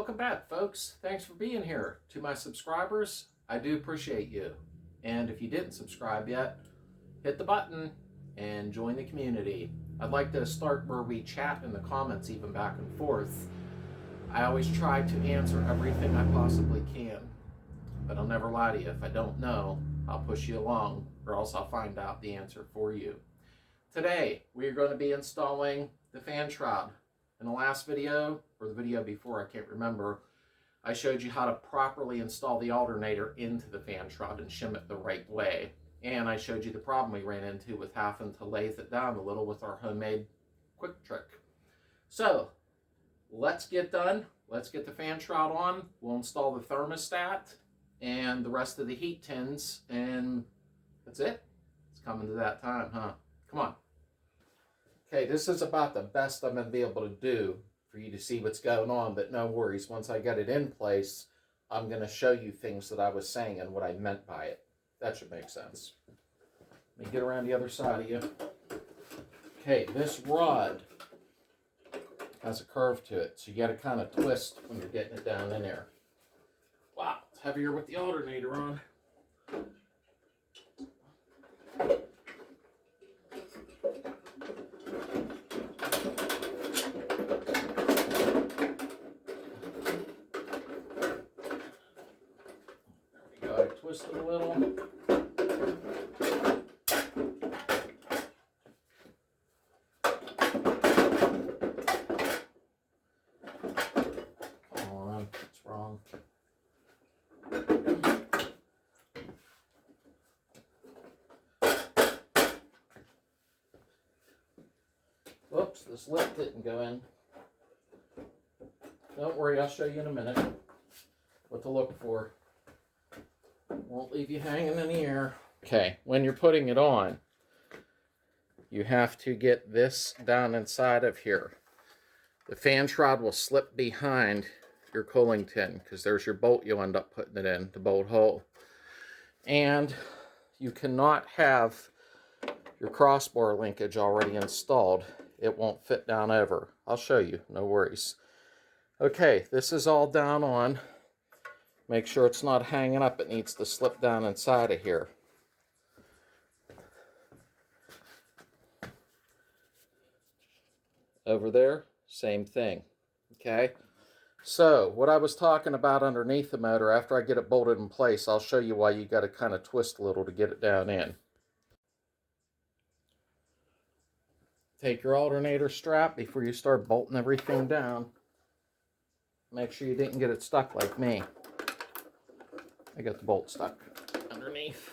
Welcome back, folks. Thanks for being here. To my subscribers, I do appreciate you. And if you didn't subscribe yet, hit the button and join the community. I'd like to start where we chat in the comments, even back and forth. I always try to answer everything I possibly can, but I'll never lie to you. If I don't know, I'll push you along, or else I'll find out the answer for you. Today, we are going to be installing the fan shroud. In the last video, or the video before, I can't remember, I showed you how to properly install the alternator into the fan shroud and shim it the right way. And I showed you the problem we ran into with having to lathe it down a little with our homemade quick trick. So, let's get done. Let's get the fan shroud on. We'll install the thermostat and the rest of the heat tins, and that's it. It's coming to that time, huh? Come on. Okay, this is about the best I'm going to be able to do for you to see what's going on, but no worries. Once I get it in place, I'm going to show you things that I was saying and what I meant by it. That should make sense. Let me get around the other side of you. Okay, this rod has a curve to it, so you got to kind of twist when you're getting it down in there. Wow, it's heavier with the alternator on. Twist it a little. Come on, what's wrong? Whoops, this lip didn't go in. Don't worry, I'll show you in a minute what to look for. Won't leave you hanging in the air. Okay, when you're putting it on, you have to get this down inside of here. The fan shroud will slip behind your cooling tin because there's your bolt you'll end up putting it in, the bolt hole. And you cannot have your crossbar linkage already installed. It won't fit down over. I'll show you, no worries. Okay, this is all down on. Make sure it's not hanging up. It needs to slip down inside of here. Over there, same thing. Okay? So, what I was talking about underneath the motor, after I get it bolted in place, I'll show you why you got to kind of twist a little to get it down in. Take your alternator strap before you start bolting everything down. Make sure you didn't get it stuck like me. I got the bolt stuck underneath.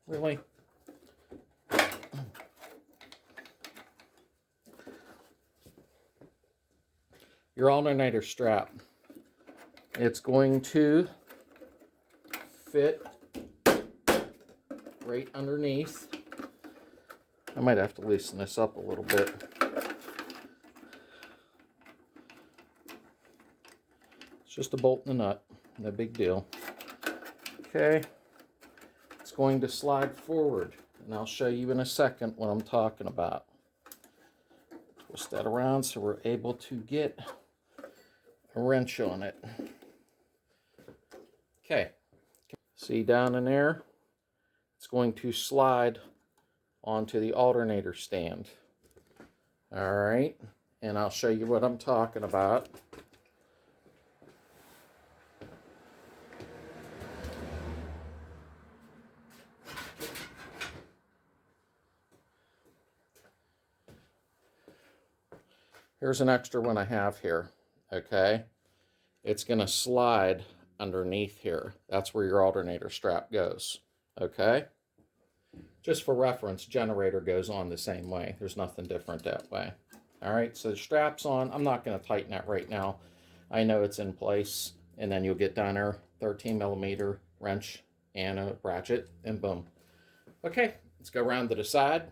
Really? Your alternator strap. It's going to fit right underneath. I might have to loosen this up a little bit. It's just a bolt and a nut, no big deal. Okay, it's going to slide forward, and I'll show you in a second what I'm talking about. Twist that around so we're able to get a wrench on it. Okay, see down in there? It's going to slide onto the alternator stand. Alright, and I'll show you what I'm talking about. Here's an extra one I have here, okay? It's going to slide underneath here. That's where your alternator strap goes, okay? Just for reference, generator goes on the same way. There's nothing different that way. All right, so the strap's on. I'm not going to tighten that right now. I know it's in place, and then you'll get down there, 13mm wrench and a ratchet, and boom. Okay, let's go around to the side.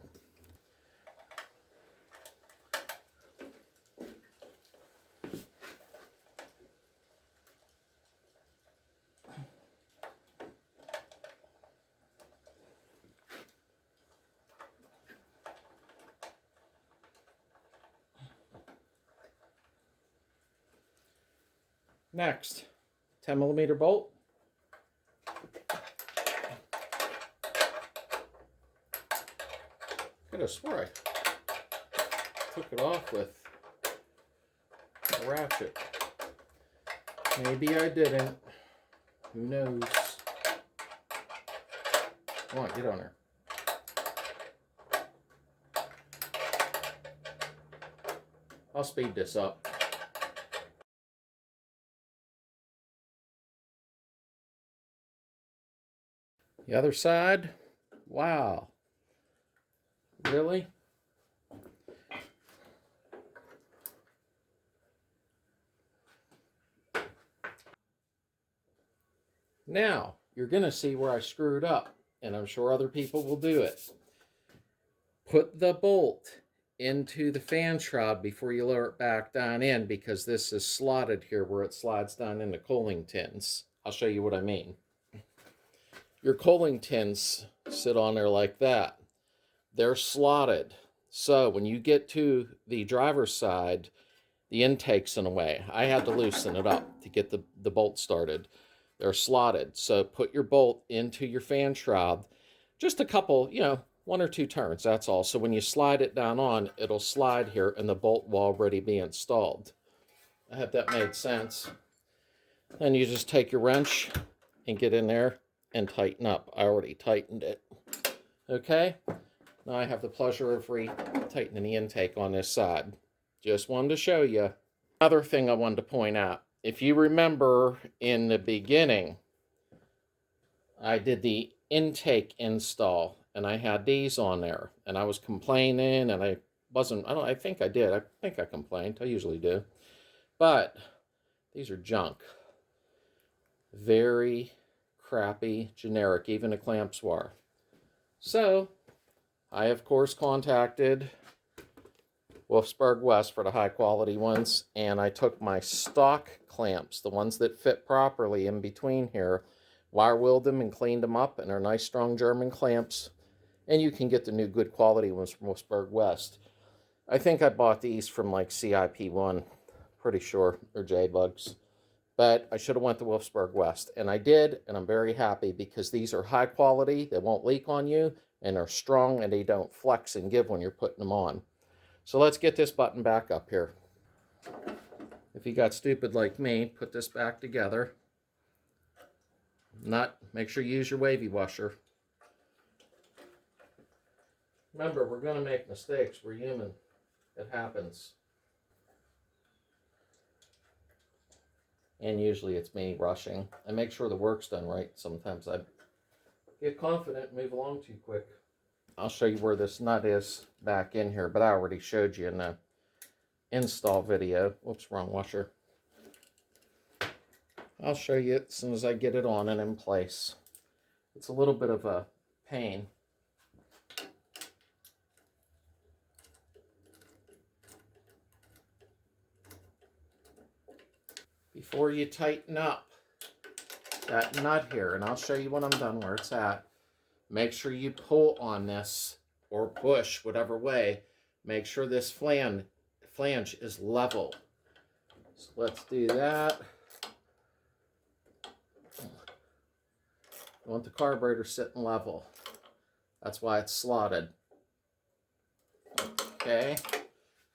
Next, 10mm bolt. Could have swore I took it off with a ratchet. Maybe I didn't. Who knows? Come on, get on her. I'll speed this up. The other side. Wow. Really? Now, you're going to see where I screwed up, and I'm sure other people will do it. Put the bolt into the fan shroud before you lower it back down in, because this is slotted here where it slides down into cooling tins. I'll show you what I mean. Your cooling tins sit on there like that. They're slotted. So when you get to the driver's side, the intake's in a way. I had to loosen it up to get the bolt started. They're slotted. So put your bolt into your fan shroud. Just a couple, 1 or 2 turns, that's all. So when you slide it down on, it'll slide here and the bolt will already be installed. I hope that made sense. Then you just take your wrench and get in there and tighten up. I already tightened it. Okay? Now I have the pleasure of tightening the intake on this side. Just wanted to show you. Another thing I wanted to point out. If you remember in the beginning, I did the intake install and I had these on there and I was complaining and I think I did. I think I complained. I usually do. But these are junk. Very crappy, generic, even the clamps were. So I, of course, contacted Wolfsburg West for the high quality ones, and I took my stock clamps, the ones that fit properly in between here, wire wheeled them and cleaned them up, and they're nice strong German clamps, and you can get the new good quality ones from Wolfsburg West. I think I bought these from like CIP1, pretty sure, or J-Bugs, but I should have went to Wolfsburg West, and I did, and I'm very happy because these are high quality, they won't leak on you, and they're strong, and they don't flex and give when you're putting them on. So let's get this button back up here. If you got stupid like me, put this back together. Make sure you use your wavy washer. Remember, we're going to make mistakes. We're human. It happens. And usually it's me rushing. I make sure the work's done right. Sometimes I get confident and move along too quick. I'll show you where this nut is back in here, but I already showed you in the install video. Whoops, wrong washer. I'll show you as soon as I get it on and in place. It's a little bit of a pain. Before you tighten up that nut here, and I'll show you when I'm done where it's at, make sure you pull on this or push, whatever way. Make sure this flange is level. So let's do that. You want the carburetor sitting level. That's why it's slotted. Okay.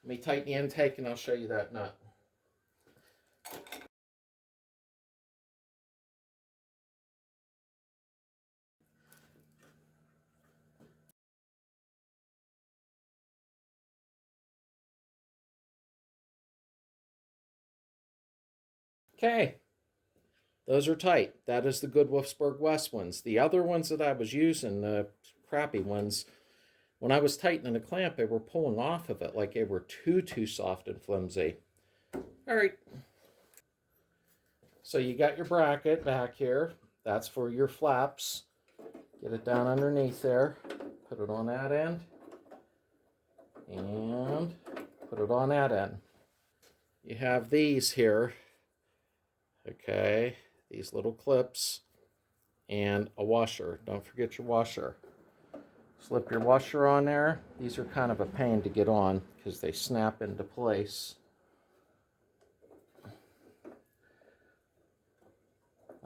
Let me tighten the intake and I'll show you that nut. Okay, those are tight. That is the good Wolfsburg West ones. The other ones that I was using, the crappy ones, when I was tightening the clamp, they were pulling off of it like they were too soft and flimsy. All right. So you got your bracket back here. That's for your flaps. Get it down underneath there. Put it on that end. And put it on that end. You have these here. Okay, these little clips and a washer. Don't forget your washer. Slip your washer on there. These are kind of a pain to get on because they snap into place.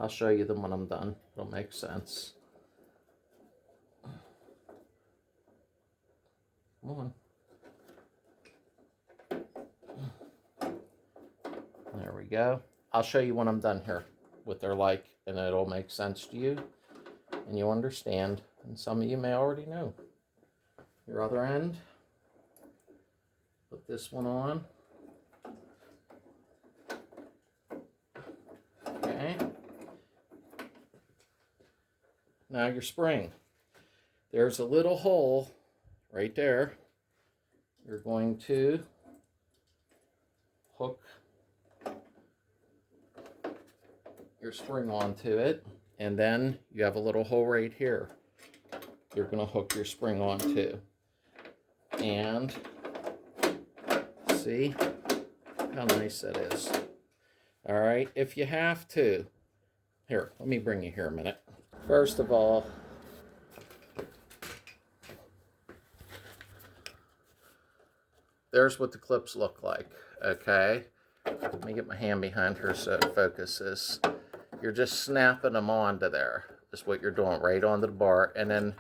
I'll show you them when I'm done. It'll make sense. Come on. There we go. I'll show you when I'm done here what they're like, and it'll make sense to you and you understand, and some of you may already know. Your other end, put this one on. Okay. Now your spring. There's a little hole right there. You're going to hook your spring onto it, and then you have a little hole right here you're going to hook your spring onto. And see how nice that is. All right, if you have to, here, let me bring you here a minute. First of all, there's what the clips look like, okay? Let me get my hand behind her so it focuses. You're just snapping them onto there, is what you're doing, right onto the bar, and then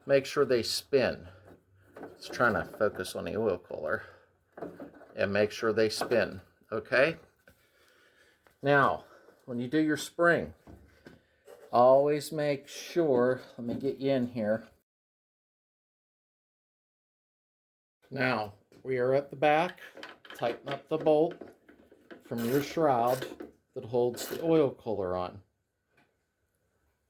make sure they spin. It's trying to focus on the oil cooler. And make sure they spin, okay? Now, when you do your spring, always make sure, let me get you in here. Now, we are at the back. Tighten up the bolt from your shroud that holds the oil cooler on.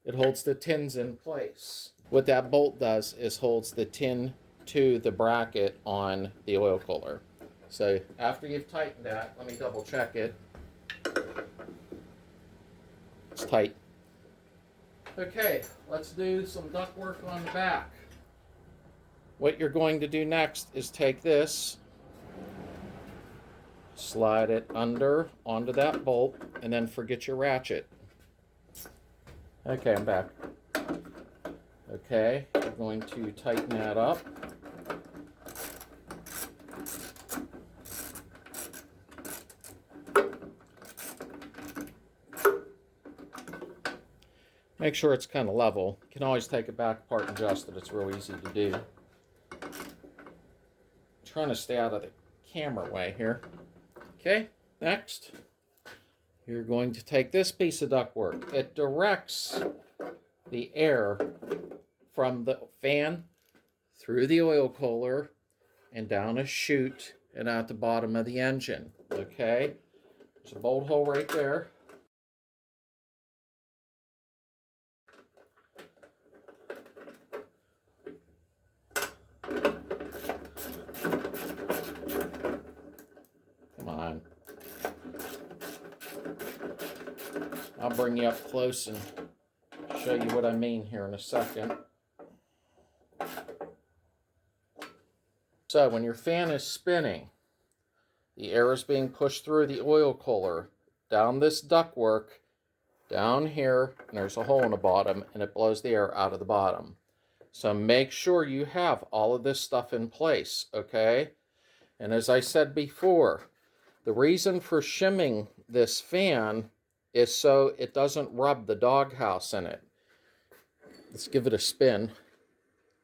It holds the tins in place. What that bolt does is holds the tin to the bracket on the oil cooler. So after you've tightened that, let me double check it. It's tight. Okay, let's do some duct work on the back. What you're going to do next is take this, slide it under onto that bolt, and then forget your ratchet. Okay, I'm back. Okay, you're going to tighten that up. Make sure it's kind of level. You can always take it back apart and adjust it. It's real easy to do. I'm trying to stay out of the camera way here. Okay, next, you're going to take this piece of ductwork. It directs the air from the fan through the oil cooler and down a chute and out the bottom of the engine. Okay, there's a bolt hole right there. Come on. I'll bring you up close and show you what I mean here in a second. So when your fan is spinning, the air is being pushed through the oil cooler, down this ductwork, down here, and there's a hole in the bottom, and it blows the air out of the bottom. So make sure you have all of this stuff in place, okay? And as I said before, the reason for shimming this fan is so it doesn't rub the doghouse in it. Let's give it a spin.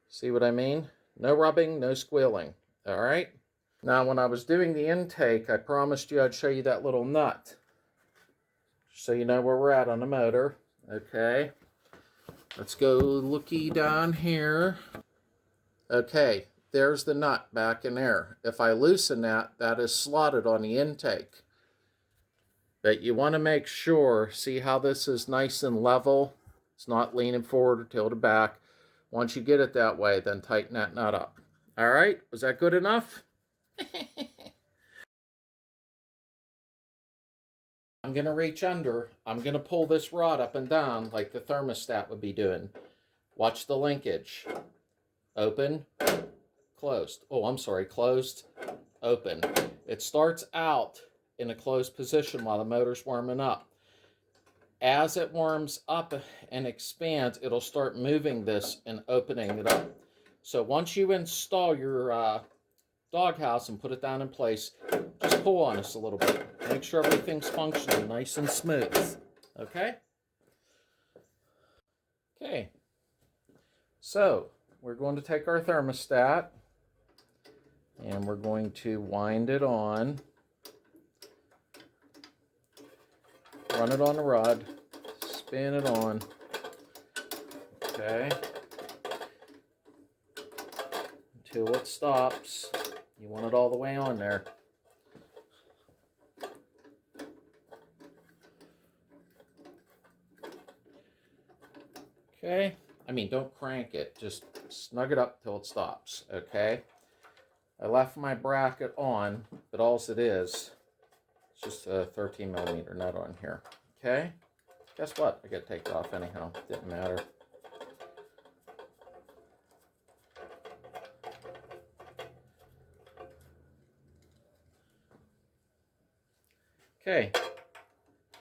See what I mean? No rubbing, no squealing. All right? Now, when I was doing the intake, I promised you I'd show you that little nut, so you know where we're at on the motor. Okay. Let's go looky down here. Okay, there's the nut back in there. If I loosen that, that is slotted on the intake. But you want to make sure, see how this is nice and level? It's not leaning forward or tilted back. Once you get it that way, then tighten that nut up. All right, was that good enough? I'm going to reach under. I'm going to pull this rod up and down like the thermostat would be doing. Watch the linkage. Open, closed. Oh, I'm sorry, closed, open. It starts out in a closed position while the motor's warming up. As it warms up and expands, it'll start moving this and opening it up. So once you install your doghouse and put it down in place, just pull on this a little bit. Make sure everything's functioning nice and smooth. Okay? Okay, so we're going to take our thermostat and we're going to wind it on, run it on the rod, spin it on, okay, until it stops. You want it all the way on there. Okay, I mean, don't crank it, just snug it up till it stops, okay? I left my bracket on, but all it is, it's just a 13 millimeter nut on here, okay? Guess what? I gotta take it off anyhow, didn't matter. Okay,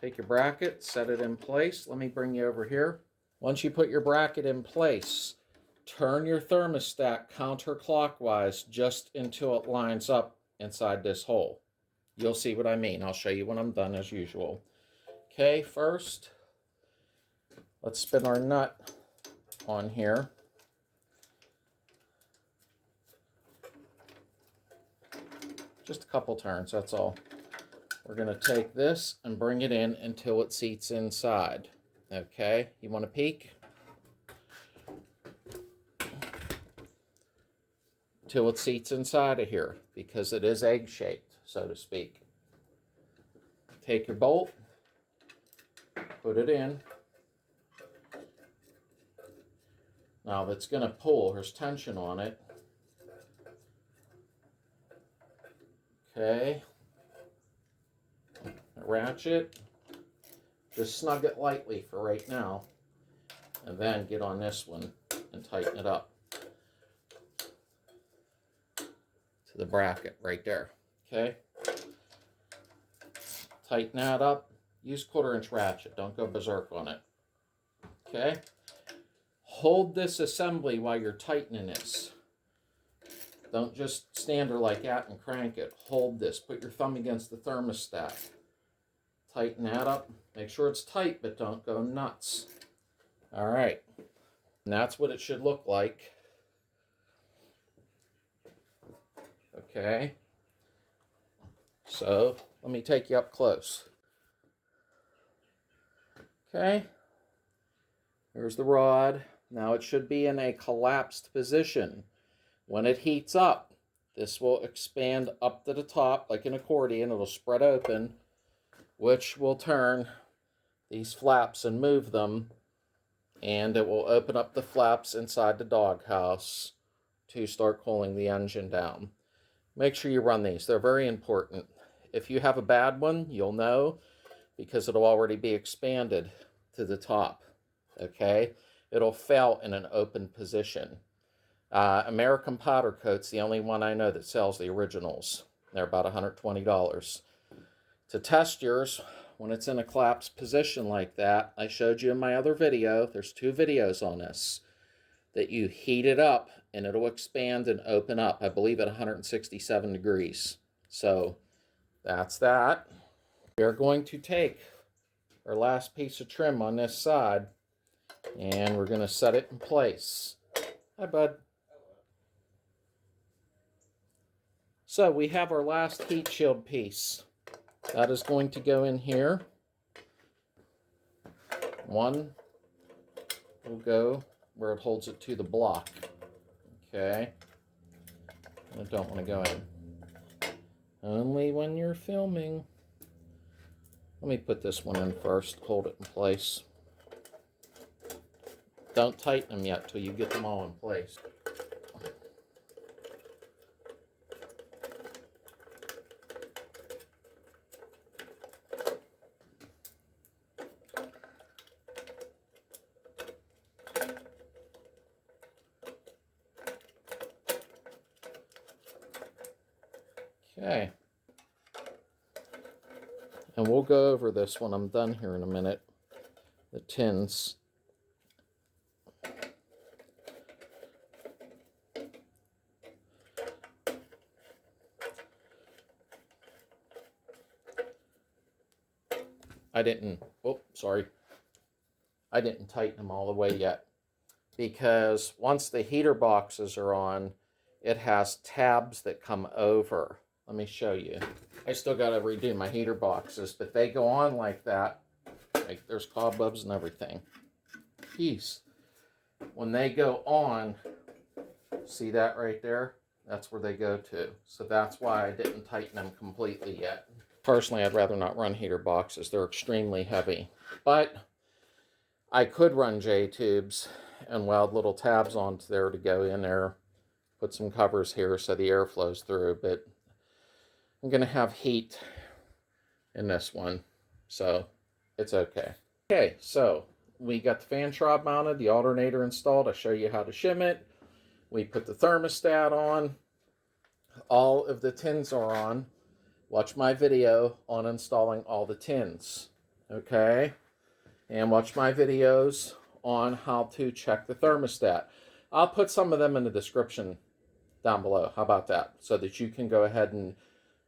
take your bracket, set it in place. Let me bring you over here. Once you put your bracket in place, turn your thermostat counterclockwise just until it lines up inside this hole. You'll see what I mean. I'll show you when I'm done as usual. Okay, first, let's spin our nut on here. Just a couple turns, that's all. We're going to take this and bring it in until it seats inside. Okay, you want to peek? Till it seats inside of here, because it is egg-shaped, so to speak. Take your bolt, put it in. Now if it's going to pull, there's tension on it. Okay. Ratchet. Just snug it lightly for right now, and then get on this one and tighten it up to the bracket right there. Okay, tighten that up. Use 1/4 inch ratchet, don't go berserk on it. Okay, hold this assembly while you're tightening this. Don't just stand there like that and crank it. Hold this, put your thumb against the thermostat. Tighten that up. Make sure it's tight, but don't go nuts. All right. And that's what it should look like. Okay. So, let me take you up close. Okay. Here's the rod. Now it should be in a collapsed position. When it heats up, this will expand up to the top like an accordion. It'll spread open, which will turn these flaps and move them, and it will open up the flaps inside the doghouse to start cooling the engine down. Make sure you run these. They're very important. If you have a bad one, you'll know because it'll already be expanded to the top. Okay? It'll fail in an open position. American Powder Coat's the only one I know that sells the originals. They're about $120. To test yours, when it's in a collapsed position like that, I showed you in my other video, there's 2 videos on this, that you heat it up and it'll expand and open up, I believe at 167 degrees. So that's that. We're going to take our last piece of trim on this side and we're going to set it in place. Hi, bud. So we have our last heat shield piece. That is going to go in here. One will go where it holds it to the block. Okay. I don't want to go in. Only when you're filming. Let me put this one in first. Hold it in place. Don't tighten them yet till you get them all in place. Okay, and we'll go over this when I'm done here in a minute, the tins. I didn't tighten them all the way yet. because once the heater boxes are on, it has tabs that come over. Let me show you. I still got to redo my heater boxes, but they go on like that. Like there's cobwebs and everything. Peace. When they go on, see that right there? That's where they go to. So that's why I didn't tighten them completely yet. Personally, I'd rather not run heater boxes. They're extremely heavy. But I could run J-tubes and weld little tabs onto there to go in there. Put some covers here so the air flows through. But I'm going to have heat in this one. So it's okay. Okay, so we got the fan shroud mounted, the alternator installed. I'll show you how to shim it. We put the thermostat on. All of the tins are on. Watch my video on installing all the tins. Okay? And watch my videos on how to check the thermostat. I'll put some of them in the description down below. How about that? So that you can go ahead and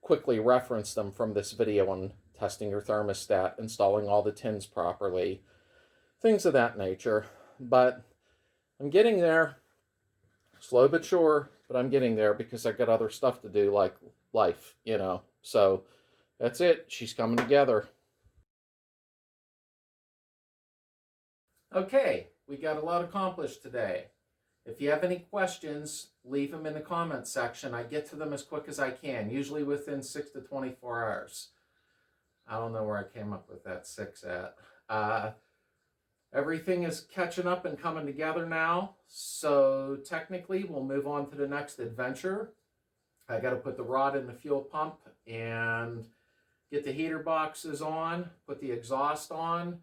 quickly reference them from this video on testing your thermostat, installing all the tins properly, things of that nature. But I'm getting there. Slow but sure, but I'm getting there because I've got other stuff to do, like life, you know. So that's it. She's coming together. Okay, we got a lot accomplished today. If you have any questions, leave them in the comments section. I get to them as quick as I can, usually within 6 to 24 hours. I don't know where I came up with that 6 at. Everything is catching up and coming together now, so technically we'll move on to the next adventure. I got to put the rod in the fuel pump and get the heater boxes on, put the exhaust on.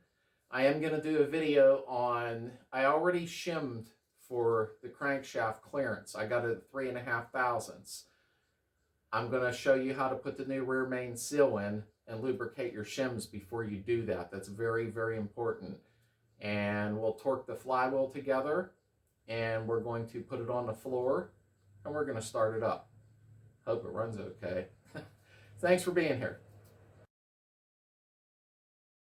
I am going to do a video on, I already shimmed for the crankshaft clearance. I got it at 3.5 thousandths. I'm going to show you how to put the new rear main seal in and lubricate your shims before you do that. That's very, very important. And we'll torque the flywheel together, and we're going to put it on the floor, and we're going to start it up. Hope it runs okay. Thanks for being here.